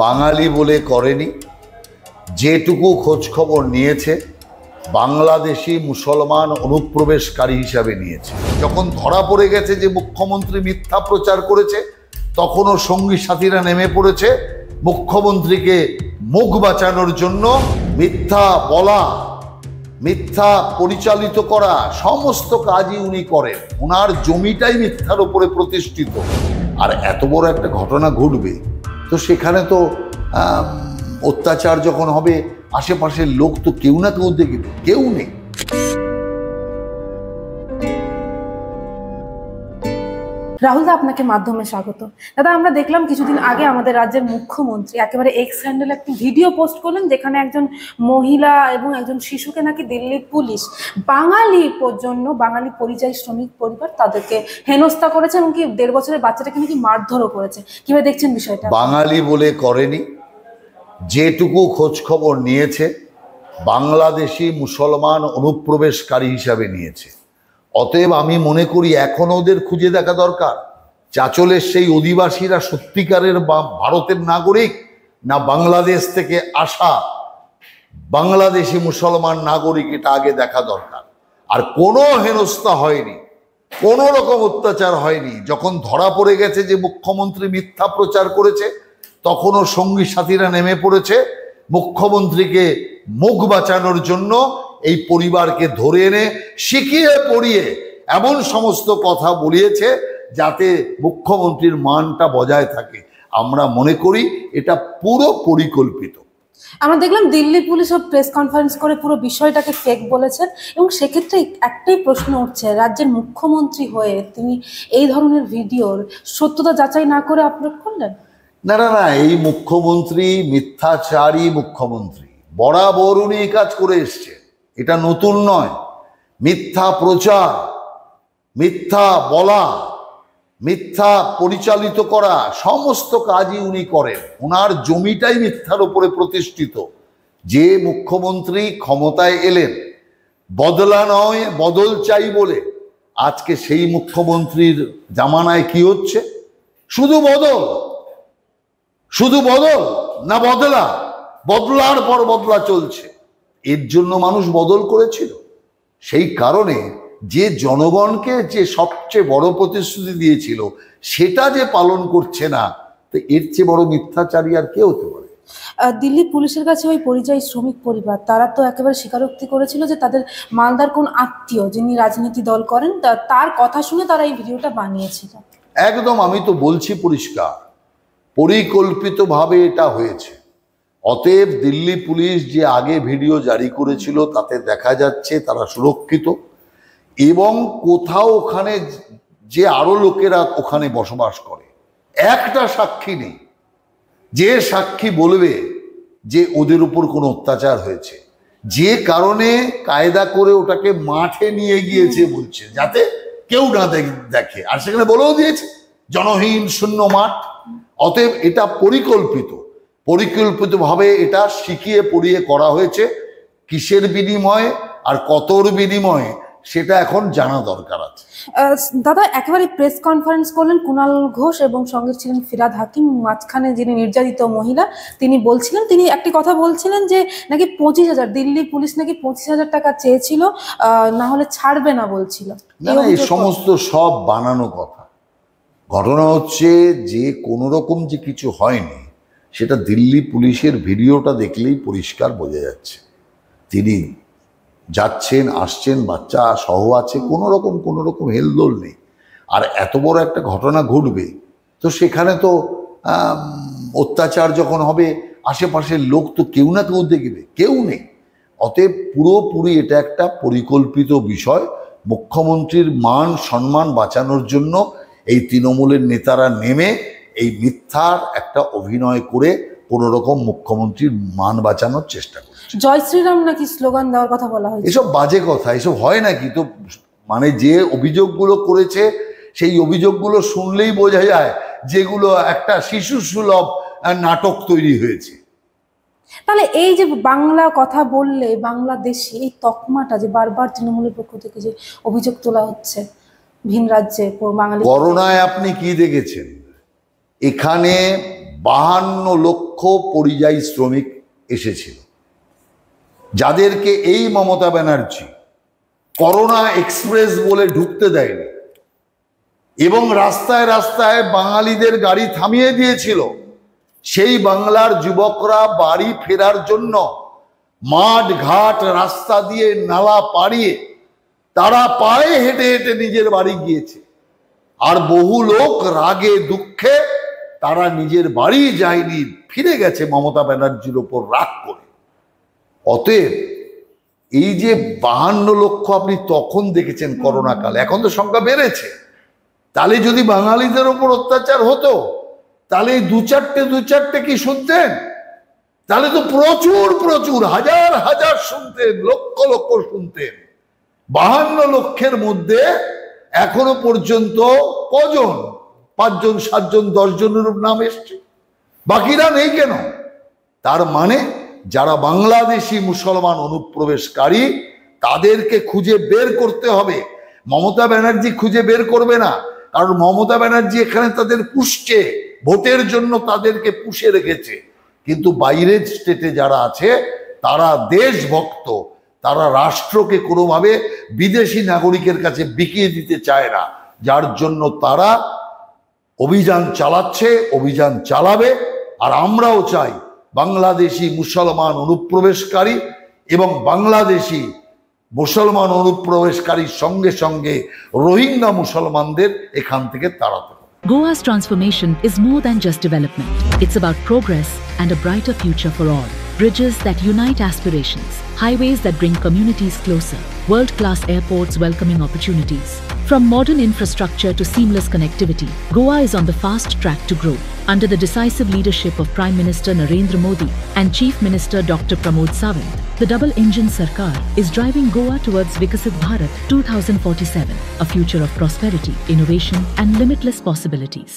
বাঙালি বলে করেনি, যেটুকু খোঁজ খবর নিয়েছে বাংলাদেশি মুসলমান অনুপ্রবেশকারী হিসাবে নিয়েছে। যখন ধরা পড়ে গেছে যে মুখ্যমন্ত্রী মিথ্যা প্রচার করেছে, তখনও সঙ্গী সাথীরা নেমে পড়েছে মুখ্যমন্ত্রীকে মুখ বাঁচানোর জন্য। মিথ্যা বলা, মিথ্যা পরিচালিত করা, সমস্ত কাজই উনি করেন। ওনার জমিটাই মিথ্যার উপরে প্রতিষ্ঠিত। আর এত বড় একটা ঘটনা ঘটবে, তো সেখানে তো অত্যাচার যখন হবে, আশেপাশের লোক তো কেউ না কেউ দেখবে, কেউ নেই। রাহুল দা, আপনাকে মাধ্যমে স্বাগত। দাদা, আমরা দেখলাম কিছুদিন আগে আমাদের রাজ্যের মুখ্যমন্ত্রী একেবারে এক্স হ্যান্ডেলে একটি ভিডিও পোস্ট করলেন, যেখানে একজন মহিলা এবং একজন শিশুকে নাকি দিল্লির পুলিশ বাঙালি পরিযায়ী শ্রমিক পরিবার তাদেরকে হেনস্থা করেছে, এবং কি 1.5 বছরের বাচ্চাটাকে নাকি মারধরও করেছে। কিভাবে দেখছেন বিষয়টা? বাঙালি বলে করেনি, যেটুকু খোঁজ খবর নিয়েছে বাংলাদেশি মুসলমান অনুপ্রবেশকারী হিসাবে নিয়েছে। অতএব আমি মনে করি এখন ওদের খুঁজে দেখা দরকার, চাঁচলের সেই অধিবাসীরা সত্যিকারের ভারতের নাগরিক, না বাংলাদেশ থেকে আসা বাংলাদেশি মুসলমান নাগরিক, এটা আগে দেখা দরকার। আর কোনো হেনস্থা হয়নি, কোনো রকম অত্যাচার হয়নি। যখন ধরা পড়ে গেছে যে মুখ্যমন্ত্রী মিথ্যা প্রচার করেছে, তখনও সঙ্গী সাথীরা নেমে পড়েছে মুখ্যমন্ত্রীকে মুখ বাঁচানোর জন্য। এই পরিবারকে ধরে এনে শিখিয়ে পড়িয়ে এমন সমস্ত কথা বলিয়েছে যাতে মুখ্যমন্ত্রীর মানটা বজায় থাকে। আমরা মনে করি এটা পুরো পরিকল্পিত। আমরা দেখলাম দিল্লি পুলিশও প্রেস কনফারেন্স করে পুরো বিষয়টাকে ফেক বলেছেন, এবং সেক্ষেত্রে একটাই প্রশ্ন উঠছে, রাজ্যের মুখ্যমন্ত্রী হয়ে তিনি এই ধরনের ভিডিওর সত্যতা যাচাই না করে আপলোড করলেন? না না না, এই মুখ্যমন্ত্রী মিথ্যাচারী মুখ্যমন্ত্রী, বরাবর উনি এই কাজ করে এসছে, এটা নতুন নয়। মিথ্যা প্রচার, মিথ্যা বলা, মিথ্যা পরিচালিত করা, সমস্ত কাজই উনি করেন। ওনার জমিটাই মিথ্যার উপরে প্রতিষ্ঠিত। যে মুখ্যমন্ত্রী ক্ষমতায় এলেন বদলা নয় বদল চাই বলে, আজকে সেই মুখ্যমন্ত্রীর জামানায় কি হচ্ছে? শুধু বদল, শুধু বদল না বদলা, বদলার পর বদলা চলছে। এর জন্য মানুষ বদল করেছিল। সেই কারণে যে জনগণকে যে সবচেয়ে বড় প্রতিশ্রুতি দিয়েছিল সেটা যে পালন করছে না, তো এর চেয়ে বড় মিথ্যাচারী আর কে হতে পারে? দিল্লি পুলিশের কাছে ওই পরিযায়ী শ্রমিক পরিবার তারা তো একেবারে স্বীকারোক্তি করেছিল যে তাদের মালদার কোন আত্মীয় যিনি রাজনীতি দল করেন, তার কথা শুনে তারা এই ভিডিওটা বানিয়েছিল। একদম, আমি তো বলছি পরিষ্কার, পরিকল্পিতভাবে এটা হয়েছে। অতএব দিল্লি পুলিশ যে আগে ভিডিও জারি করেছিল তাতে দেখা যাচ্ছে তারা সুরক্ষিত, এবং কোথাও ওখানে যে আরো লোকেরা ওখানে বসবাস করে, একটা সাক্ষী নেই যে সাক্ষী বলবে যে ওদের উপর কোনো অত্যাচার হয়েছে। যে কারণে কায়দা করে ওটাকে মাঠে নিয়ে গিয়েছে বলছে, যাতে কেউ না দেখে, আর সেখানে বলেও দিয়েছে জনহীন শূন্য মাঠ। অতএব এটা পরিকল্পিতভাবে এটা শিখিয়ে পড়িয়ে করা হয়েছে। কিসের বিনিময়ে আর কতর বিনিময়ে সেটা এখন জানা দরকার আছে। দাদা, একেবারে প্রেস কনফারেন্স করলেন কুণাল ঘোষ, এবং সঙ্গে ছিলেন ফিরাদ হাকিম। মাঝখানে যিনি নির্যাতিত মহিলা তিনি একটি কথা বলছিলেন যে নাকি 25,000 দিল্লি পুলিশ নাকি 25,000 টাকা চেয়েছিল, না হলে ছাড়বে না বলছিল। না, এই সমস্ত সব বানানো কথা। ঘটনা হচ্ছে যে কোনো রকম যে কিছু হয়নি সেটা দিল্লি পুলিশের ভিডিওটা দেখলেই পরিষ্কার বোঝা যাচ্ছে। তিনি যাচ্ছেন আসছেন, বাচ্চা সহ আছে, কোনো রকম হেলদোল নেই। আর এত বড় একটা ঘটনা ঘটবে, তো সেখানে তো অত্যাচার যখন হবে, আশেপাশের লোক তো কেউ না কেউ দেখবে, কেউ নেই। অতএব পুরোপুরি এটা একটা পরিকল্পিত বিষয়। মুখ্যমন্ত্রীর মান সম্মান বাঁচানোর জন্য এই তৃণমূলের নেতারা নেমে এই মিথ্যার একটা অভিনয় করে কোনো রকম মুখ্যমন্ত্রীর মান বাঁচানোর চেষ্টা করে। জয় শ্রীরাম নাকি স্লোগান দেওয়ার কথা বলা হয়েছে। এসব বাজে কথা, এসব হয় নাকি? তো মানে যে অভিযোগগুলো করেছে সেই অভিযোগগুলো শুনলেই বোঝা যায় যেগুলো একটা শিশু সুলভ নাটক তৈরি হয়েছে। তাহলে এই যে বাংলা কথা বললে বাংলাদেশি, এই তকমাটা যে বারবার তৃণমূলের পক্ষ থেকে যে অভিযোগ তোলা হচ্ছে ভিন রাজ্যে বাঙালি, করোনায় আপনি কি দেখেছেন? এখানে 52 লক্ষ পরিযায়ী শ্রমিক এসেছিল, যাদেরকে এই মমতা ব্যানার্জি করোনা এক্সপ্রেস বলে ঢুকতে দেয়নি এবং রাস্তায় রাস্তায় বাঙালিদের গাড়ি থামিয়ে দিয়েছিল। সেই বাংলার যুবকরা বাড়ি ফেরার জন্য মাঠ ঘাট রাস্তা দিয়ে নালা পাড়িয়ে তারা পায়ে হেঁটে হেঁটে নিজের বাড়ি গিয়েছে। আর বহু লোক রাগে দুঃখে তারা নিজের বাড়ি যায়নি, ফিরে গেছে মমতা ব্যানার্জির ওপর রাগ করে। অতএব এই যে 52 লক্ষ আপনি তখন দেখেছেন করোনা কালে, এখন তো সংখ্যা বেড়েছে। তাহলে যদি বাঙালিদের ওপর অত্যাচার হতো তাহলে দু চারটে কি শুনতেন? তাহলে তো প্রচুর প্রচুর হাজার হাজার শুনতেন, লক্ষ লক্ষ শুনতেন। 52 লক্ষের মধ্যে এখনো পর্যন্ত কজন? 5 জন 7 জন 10 জনের নাম এসছে, বাকিরা নেই কেন? তার মানে যারা বাংলাদেশি মুসলমান অনুপ্রবেশকারী তাদেরকে খুঁজে বের করতে হবে। মমতা ব্যানার্জি খুঁজে বের করবে না, কারণ মমতা ব্যানার্জি এখানে তাদের পুষছে, ভোটের জন্য তাদেরকে পুষে রেখেছে। কিন্তু বাইরের স্টেটে যারা আছে তারা দেশভক্ত, তারা রাষ্ট্রকে কোনোভাবে বিদেশি নাগরিকের কাছে বিকিয়ে দিতে চায় না, যার জন্য তারা অভিযান চালাচ্ছে, অভিযান চালাবে। আর আমরাও চাই বাংলাদেশি মুসলমান অনুপ্রবেশকারী এবং বাংলাদেশি মুসলমান অনুপ্রবেশকারীর সঙ্গে সঙ্গে রোহিঙ্গা মুসলমানদের এখান থেকে তাড়াতে হবে। Goa's transformation is more than just development. It's about progress and a brighter future for all. Bridges that unite aspirations, highways that bring communities closer, world-class airports welcoming opportunities. From modern infrastructure to seamless connectivity, Goa is on the fast track to grow. Under the decisive leadership of Prime Minister Narendra Modi and Chief Minister Dr. Pramod Sawant, the double-engine Sarkar is driving Goa towards Vikasit Bharat 2047, a future of prosperity, innovation and limitless possibilities.